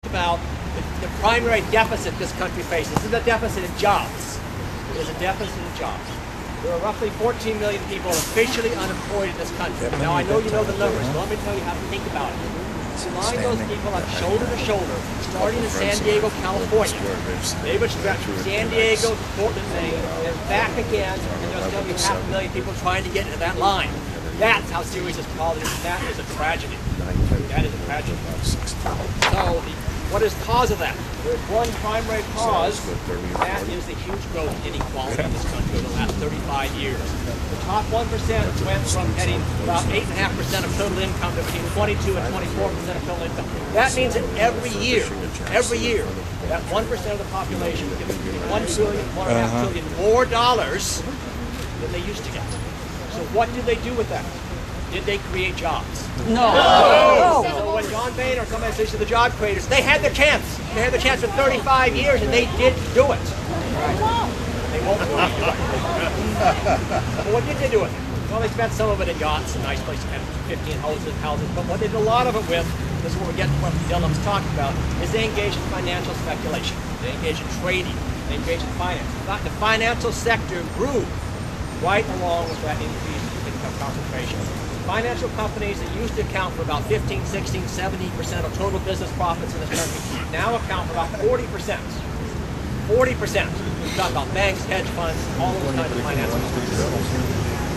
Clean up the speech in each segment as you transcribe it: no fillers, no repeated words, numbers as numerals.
about the primary deficit this country faces. This is a deficit in jobs. There's a deficit in jobs. There are roughly 14 million people officially unemployed in this country. Now, I know you know the numbers, so let me tell you how to think about it. Line those people up shoulder to shoulder, starting in San Diego, California. They would stretch from San Diego to Portland, Maine, and back again, and there's going to be 500,000 people trying to get into that line. That's how serious this problem is. That is a tragedy. That is a tragedy. So, what is the cause of that? There's one primary cause, that is the huge growth in inequality in this country over the last 35 years. The top 1% went from getting about 8.5% of total income to between 22 and 24% of total income. That means that every year, that 1% of the population is getting $1 trillion, $1.5 trillion more dollars than they used to get. So what did they do with that? Did they create jobs? No. So when John Boehner or somebody says to the job creators, they had their chance. They had their chance for 35 years and they did do it. They won't do it. But what did they do with it? Well, they spent some of it in yachts and nice places, and 15 houses. But what they did a lot of it with, this is what we're getting what Dylan's talking about, is they engaged in financial speculation. They engaged in trading. They engaged in finance. The financial sector grew right along with that increase in income concentration. Financial companies that used to account for about 15, 16, 70% of total business profits in this country now account for about 40%. 40%. We're talking about banks, hedge funds, all those kinds of finance companies.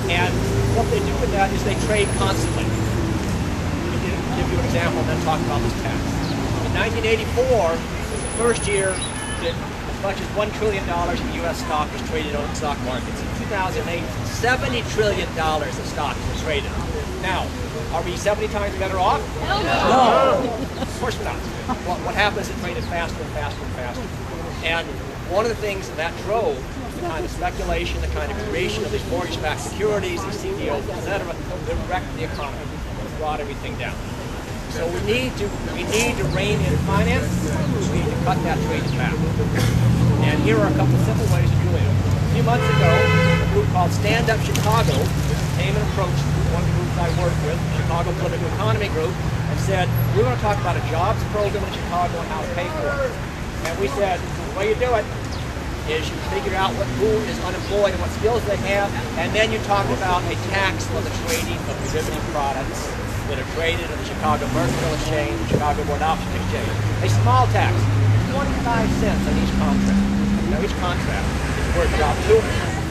And what they do with that is they trade constantly. Let me give you an example and then talk about this tax. In 1984, the first year that as much as $1 trillion in U.S. stock was traded on stock markets. In 2008, $70 trillion of stocks were traded. Now, are we 70 times better off? No. Of course we're not. What happens is it traded faster and faster and faster. And one of the things that drove the kind of speculation, the kind of creation of these mortgage-backed securities, these CDOs, etc., that wrecked the economy and brought everything down. So we need to rein in finance. We need to cut that trade back. And here are a couple of simple ways of doing it. A few months ago, a group called Stand Up Chicago came and approached one of the groups I work with, the Chicago Political Economy Group, and said, we're going to talk about a jobs program in Chicago and how to pay for it. And we said, the way you do it is you figure out who is unemployed and what skills they have, and then you talk about a tax on the trading of derivative products that are traded on the Chicago Mercantile Exchange, the Chicago Board Options Exchange. A small tax, 25 cents on each contract. Now each contract is worth about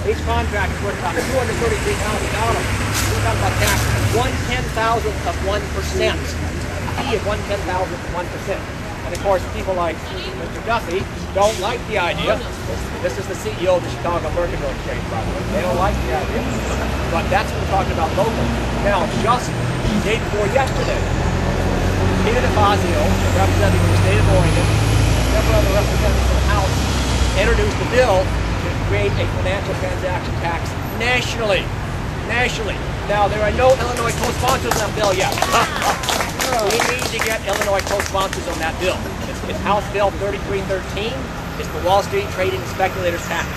each contract is worth about $233,000. We're talking about tax 1/10,000th of 1%. Fee of 1/10,000th of 1%. And of course, people like Mr. Duffy don't like the idea. This is the CEO of the Chicago Mercantile Exchange, by the way. They don't like the idea. But that's what we're talking about locally. Now, just the day before yesterday, Peter DeFazio, representing the state of Oregon, and several other representatives of the House, introduced a bill to create a financial transaction tax nationally. Now, there are no Illinois co-sponsors on that bill yet. We need to get Illinois co-sponsors on that bill. It's House Bill 3313. It's the Wall Street Trading and Speculators Tax.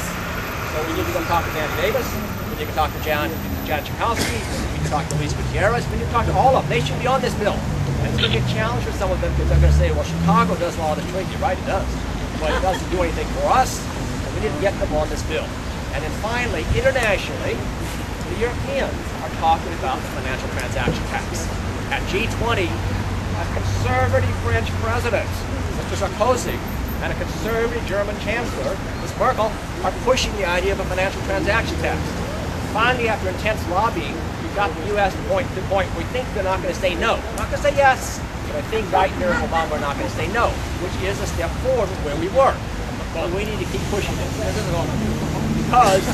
So we need to go talk to Dan Davis. We need to talk to John Chakowski. We need to talk to Luis Gutierrez. We need to talk to all of them. They should be on this bill. And it's going to be a challenge for some of them because they're going to say, well, Chicago does all this trading. You're right, it does. But it doesn't do anything for us. So we need to get them on this bill. And then finally, internationally, the Europeans are talking about the financial transaction tax. At G20, a conservative French president, Mr. Sarkozy, and a conservative German chancellor, Ms. Merkel, are pushing the idea of a financial transaction tax. Finally, after intense lobbying, we've got the U.S. to the point where we think they're not going to say no. We're not going to say yes, but I think Biden and Obama are not going to say no, which is a step forward from where we were. But we need to keep pushing this. Because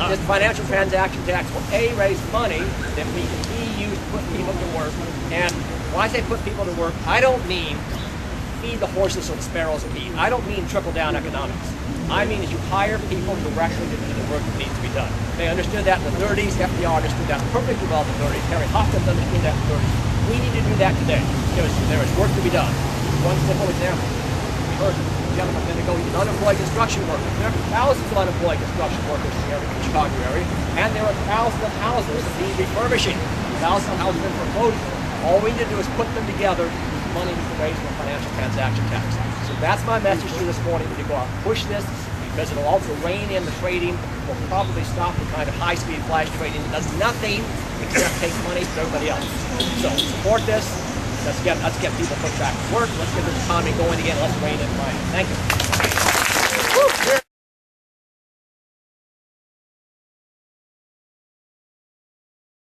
this financial transaction tax will A, raise money that we can B, use to put people to work. And when I say put people to work, I don't mean feed the horses so the sparrows will eat. I don't mean trickle-down economics. I mean is you hire people directly to do the work that needs to be done. They understood that in the 30s. FDR understood that perfectly well in the 30s. Harry Hopkins understood that in the 30s. We need to do that today. There is work to be done. One simple example. We heard a gentleman a minute ago, he's unemployed construction workers. There are thousands of unemployed construction workers in the Chicago area, and there are thousands of houses that need refurbishing. Thousands of houses in foreclosure. All we need to do is put them together, money we can raise from a financial transaction tax. So that's my message to you this morning. We need to go out and push this because it'll also rein in the trading. Will probably stop the kind of high-speed flash trading that does nothing except take money from everybody else. So support this. Let's get people put back to work. Let's get this economy going again. Let's rein in crime. Thank you.